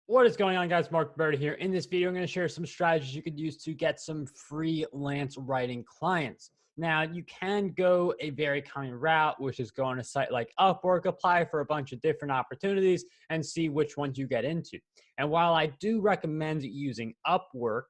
What is going on, guys? Marc Guberti here. In this video, I'm going to share some strategies you could use to get some freelance writing clients. Now, you can go a very common route, which is go on a site like Upwork, apply for a bunch of different opportunities, and see which ones you get into. And while I do recommend using Upwork,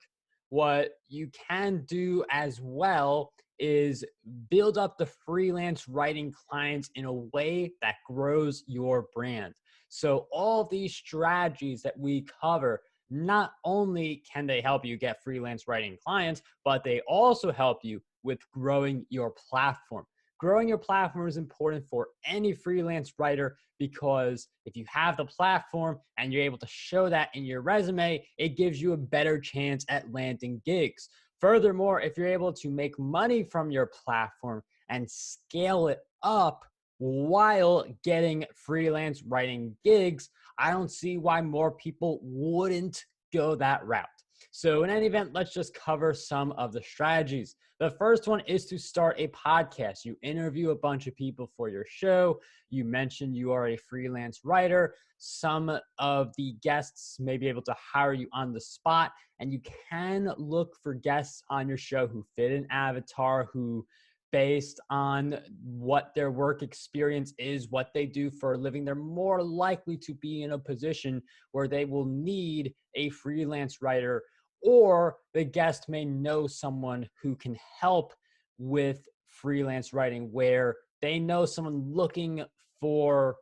what you can do as well is build up the freelance writing clients in a way that grows your brand. So all of these strategies that we cover, not only can they help you get freelance writing clients, but they also help you with growing your platform. Growing your platform is important for any freelance writer because if you have the platform and you're able to show that in your resume, it gives you a better chance at landing gigs. Furthermore, if you're able to make money from your platform and scale it up while getting freelance writing gigs, I don't see why more people wouldn't go that route. So in any event, let's just cover some of the strategies. The first one is to start a podcast. You interview a bunch of people for your show. You mentioned you are a freelance writer. Some of the guests may be able to hire you on the spot, and you can look for guests on your show who fit an avatar, who based on what their work experience is, what they do for a living, they're more likely to be in a position where they will need a freelance writer, or the guest may know someone who can help with freelance writing, where they know someone looking for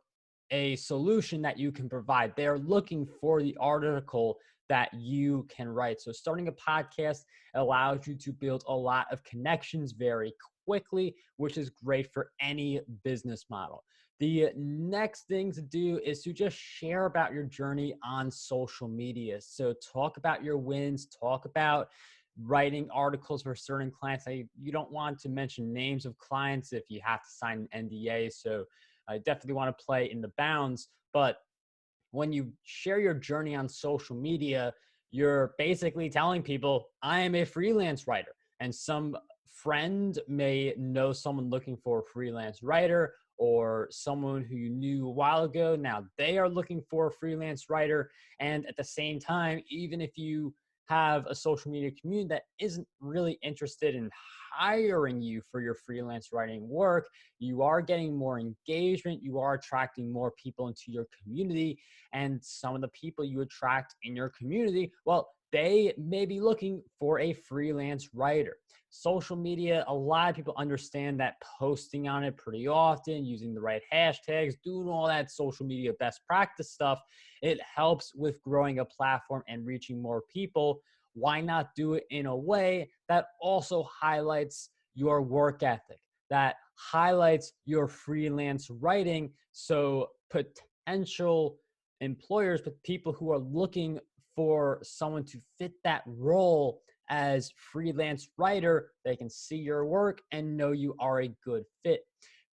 a solution that you can provide. They're looking for the article that you can write. So starting a podcast allows you to build a lot of connections very quickly, which is great for any business model. The next thing to do is to just share about your journey on social media. So talk about your wins, talk about writing articles for certain clients. You don't want to mention names of clients if you have to sign an NDA. So I definitely want to play in the bounds. But when you share your journey on social media, you're basically telling people, I am a freelance writer. And some friend may know someone looking for a freelance writer, or someone who you knew a while ago. Now they are looking for a freelance writer. And at the same time, even if you have a social media community that isn't really interested in hiring you for your freelance writing work, you are getting more engagement, you are attracting more people into your community, and some of the people you attract in your community, well, they may be looking for a freelance writer. Social media, a lot of people understand that posting on it pretty often, using the right hashtags, doing all that social media best practice stuff, it helps with growing a platform and reaching more people. Why not do it in a way that also highlights your work ethic, that highlights your freelance writing, so potential employers, but people who are looking for someone to fit that role as freelance writer, they can see your work and know you are a good fit.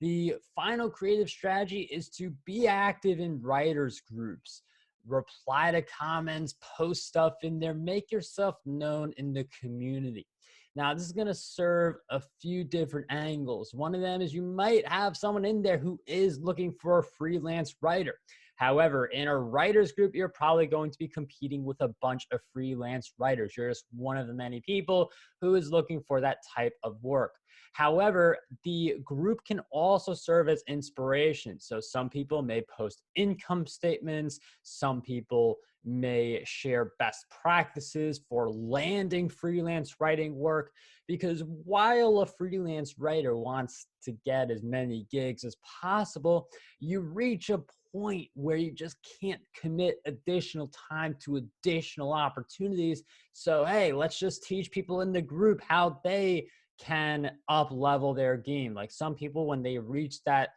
The final creative strategy is to be active in writers groups. Reply to comments, post stuff in there, make yourself known in the community. Now, this is going to serve a few different angles. One of them is you might have someone in there who is looking for a freelance writer. However, in a writers group, you're probably going to be competing with a bunch of freelance writers. You're just one of the many people who is looking for that type of work. However, the group can also serve as inspiration. So some people may post income statements. Some people may share best practices for landing freelance writing work, because while a freelance writer wants to get as many gigs as possible, you reach a point where you just can't commit additional time to additional opportunities. So, hey, let's just teach people in the group how they can up level their game. Like some people, when they reach that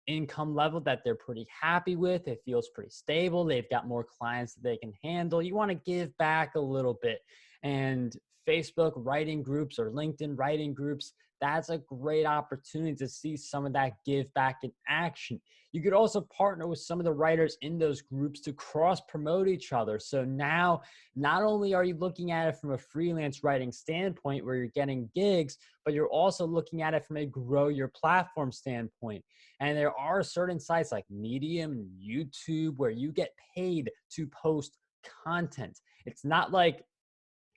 income level that they're pretty happy with, it feels pretty stable, they've got more clients that they can handle, you want to give back a little bit. And Facebook writing groups or LinkedIn writing groups, that's a great opportunity to see some of that give back in action. You could also partner with some of the writers in those groups to cross promote each other. So now, not only are you looking at it from a freelance writing standpoint where you're getting gigs, but you're also looking at it from a grow your platform standpoint. And there are certain sites like Medium and YouTube where you get paid to post content. It's not like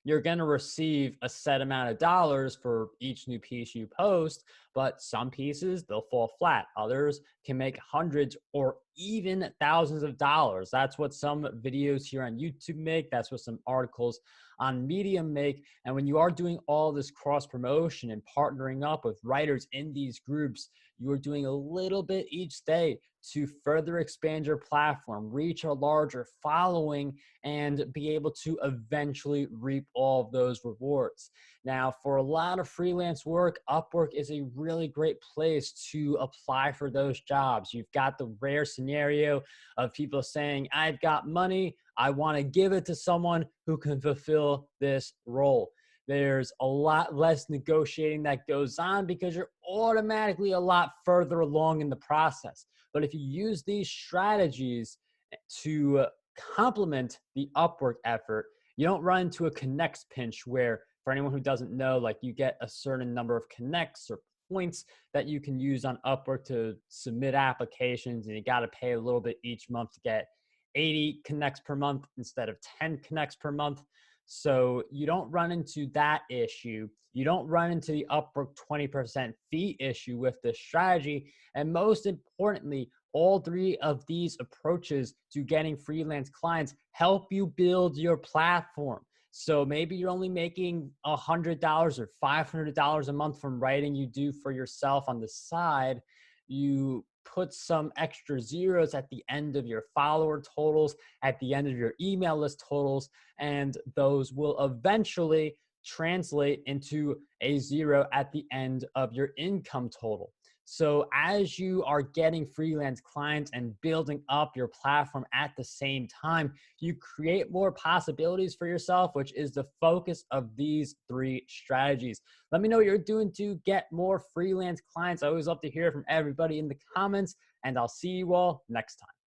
you're going to receive a set amount of dollars for each new piece you post, but some pieces, they'll fall flat. Others can make hundreds or even thousands of dollars. That's what some videos here on YouTube make. That's what some articles on Medium make. And when you are doing all this cross promotion and partnering up with writers in these groups, you are doing a little bit each day to further expand your platform, reach a larger following, and be able to eventually reap all of those rewards. Now, for a lot of freelance work, Upwork is a really great place to apply for those jobs. You've got the rare scenario of people saying, I've got money, I want to give it to someone who can fulfill this role. There's a lot less negotiating that goes on because you're automatically a lot further along in the process. But if you use these strategies to complement the Upwork effort, you don't run into a connects pinch where, for anyone who doesn't know, like you get a certain number of connects or points that you can use on Upwork to submit applications, and you got to pay a little bit each month to get 80 connects per month instead of 10 connects per month. So you don't run into that issue. You don't run into the Upwork 20% fee issue with this strategy. And most importantly, all three of these approaches to getting freelance clients help you build your platform. So maybe you're only making $100 or $500 a month from writing you do for yourself on the side. You put some extra zeros at the end of your follower totals, at the end of your email list totals, and those will eventually translate into a zero at the end of your income total. So as you are getting freelance clients and building up your platform at the same time, you create more possibilities for yourself, which is the focus of these three strategies. Let me know what you're doing to get more freelance clients. I always love to hear from everybody in the comments, and I'll see you all next time.